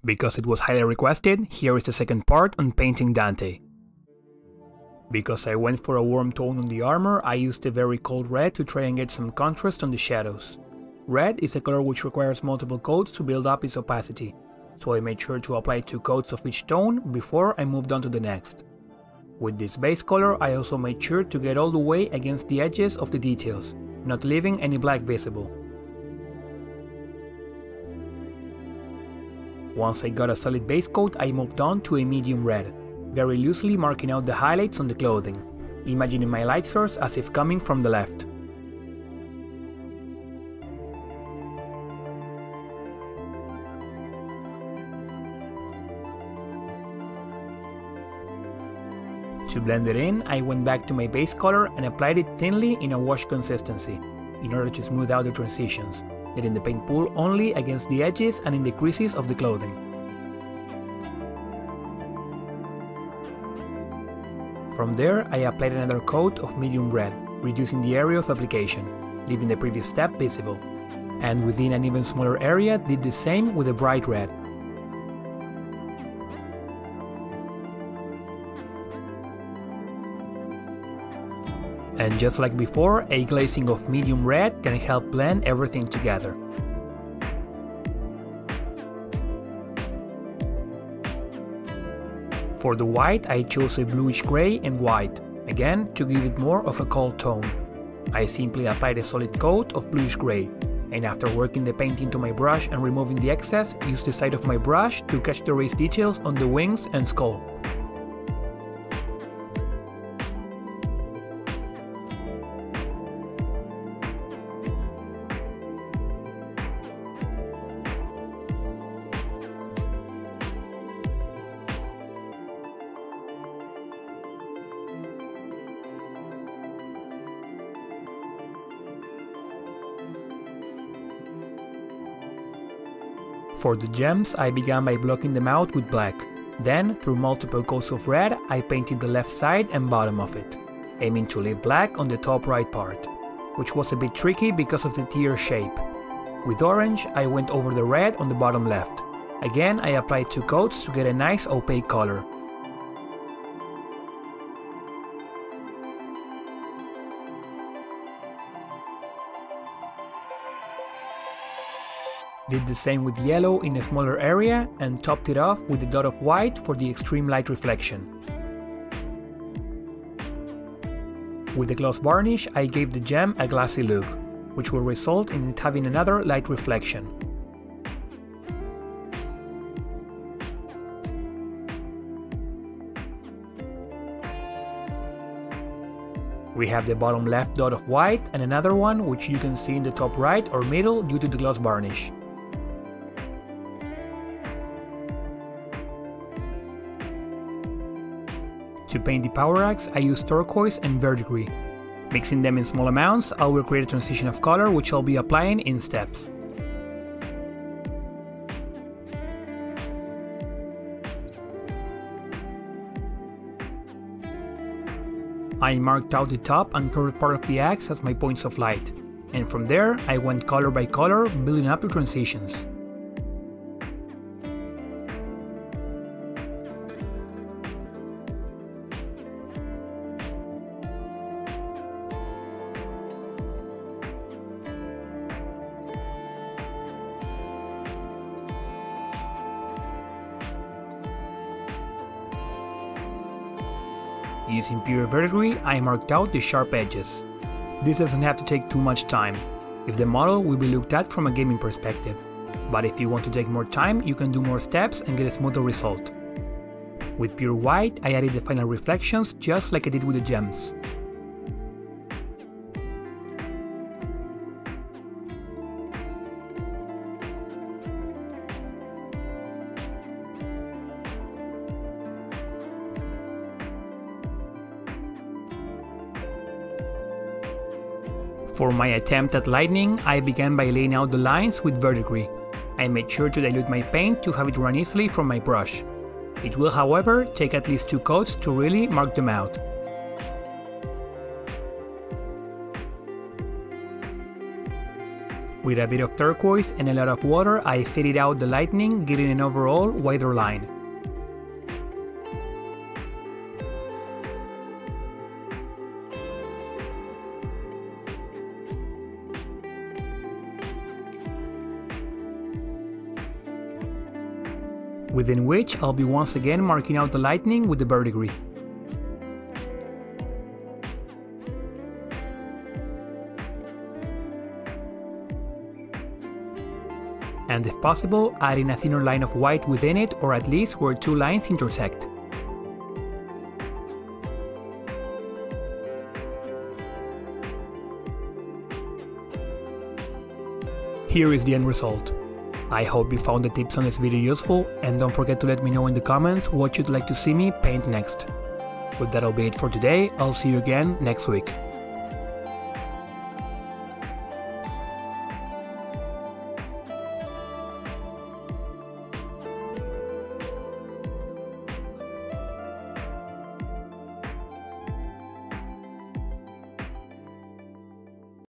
Because it was highly requested, here is the second part on painting Dante. Because I went for a warm tone on the armor, I used a very cold red to try and get some contrast on the shadows. Red is a color which requires multiple coats to build up its opacity, so I made sure to apply 2 coats of each tone before I moved on to the next. With this base color, I also made sure to get all the way against the edges of the details, not leaving any black visible. Once I got a solid base coat, I moved on to a medium red, very loosely marking out the highlights on the clothing, imagining my light source as if coming from the left. To blend it in, I went back to my base color and applied it thinly in a wash consistency, in order to smooth out the transitions, letting the paint pool only against the edges and in the creases of the clothing. From there, I applied another coat of medium red, reducing the area of application, leaving the previous step visible, and within an even smaller area did the same with a bright red. And just like before, a glazing of medium red can help blend everything together. For the white, I chose a bluish grey and white, again to give it more of a cold tone. I simply applied a solid coat of bluish grey, and after working the paint into my brush and removing the excess, used the side of my brush to catch the raised details on the wings and skull. For the gems, I began by blocking them out with black. Then, through multiple coats of red, I painted the left side and bottom of it, aiming to leave black on the top right part, which was a bit tricky because of the tear shape. With orange, I went over the red on the bottom left. Again, I applied 2 coats to get a nice opaque color. Did the same with yellow in a smaller area and topped it off with a dot of white for the extreme light reflection. With the gloss varnish, I gave the gem a glassy look, which will result in it having another light reflection. We have the bottom left dot of white and another one which you can see in the top right or middle due to the gloss varnish. To paint the power axe, I used turquoise and verdigris. Mixing them in small amounts, I will create a transition of color which I'll be applying in steps. I marked out the top and curved part of the axe as my points of light, and from there I went color by color, building up the transitions. Using pure verdigris, I marked out the sharp edges. This doesn't have to take too much time, if the model will be looked at from a gaming perspective, but if you want to take more time, you can do more steps and get a smoother result. With pure white, I added the final reflections just like I did with the gems. For my attempt at lightning, I began by laying out the lines with verdigris. I made sure to dilute my paint to have it run easily from my brush. It will, however, take at least 2 coats to really mark them out. With a bit of turquoise and a lot of water, I faded out the lightning, giving an overall wider line. Within which I'll be once again marking out the lightning with the verdigris. And if possible, adding a thinner line of white within it, or at least where two lines intersect. Here is the end result. I hope you found the tips on this video useful, and don't forget to let me know in the comments what you'd like to see me paint next. But that'll be it for today. I'll see you again next week.